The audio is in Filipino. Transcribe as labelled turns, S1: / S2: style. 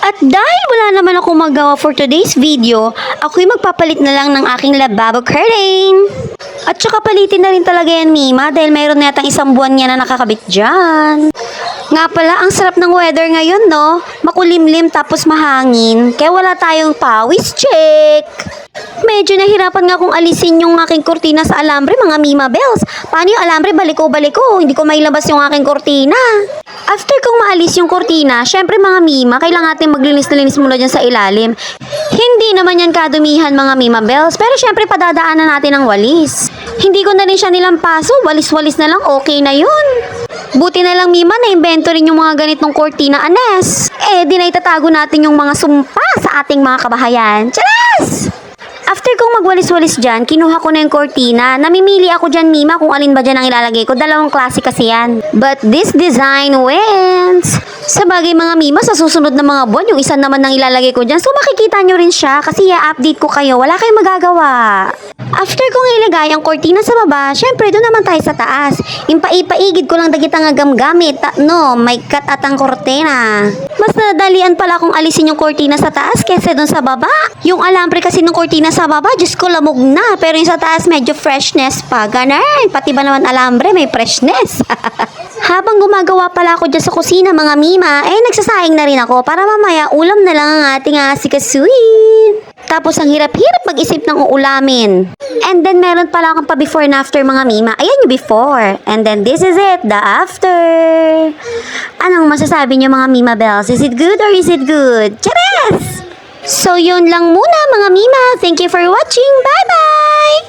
S1: At dahil wala naman ako magawa for today's video, ako'y magpapalit na lang ng aking lababo curtain. At saka palitin na rin talaga yan, Mima, dahil mayroon na yatang isang buwan niya na nakakabit dyan. Nga pala, ang sarap ng weather ngayon, no? Makulimlim tapos mahangin, kaya wala tayong pawis check. Medyo nahirapan nga kung alisin yung aking kurtina sa alambre, mga Mima Bells. Paano yung alambre? Baliko-baliko. Hindi ko mailabas yung aking kurtina. After kong maalis yung kurtina, syempre mga Mima, kailangan natin maglinis muna dyan sa ilalim. Hindi naman yan kadumihan mga Mima Bells, pero syempre padadaanan natin ng walis. Hindi ko na rin siya nilampaso, walis-walis na lang, okay na yun. Buti na lang Mima, na-invento rin yung mga ganitong kurtina, Anes. Di na itatago natin yung mga sumpa sa ating mga kabahayan. Charas! After kong magwalis-walis dyan, kinuha ko na yung kurtina. Namimili ako dyan, Mima, kung alin ba dyan ang ilalagay ko. Dalawang klase kasi yan. But this design wins! Sa bagay mga Mima, sa susunod na mga buwan, yung isa naman nang ilalagay ko dyan. So makikita nyo rin siya kasi i-update ko kayo. Wala kayong magagawa. After kong ilagay ang kurtina sa baba, syempre doon naman tayo sa taas. Impaipaigid ko lang dagit ang gamit. No, may cut at ang kurtina. Mas nadalian pala kung alisin yung kurtina sa taas kaysa doon sa baba. Yung alambre kasi ng kurtina sa baba, Diyos ko, lamog na. Pero yung sa taas, medyo freshness pa. Ganun. Pati ba naman alambre, may freshness. Habang gumagawa pala ako dyan sa kusina, mga Mima, nagsasayang na rin ako para mamaya ulam na lang ang ating asikasuin. Tapos ang hirap-hirap mag-isip ng uulamin. And then meron pala akong pa before and after mga Mima. Ayan yung before. And then this is it, the after. Anong masasabi niyo mga Mima Bells? Is it good or is it good? Chares! So yun lang muna mga Mima. Thank you for watching. Bye-bye!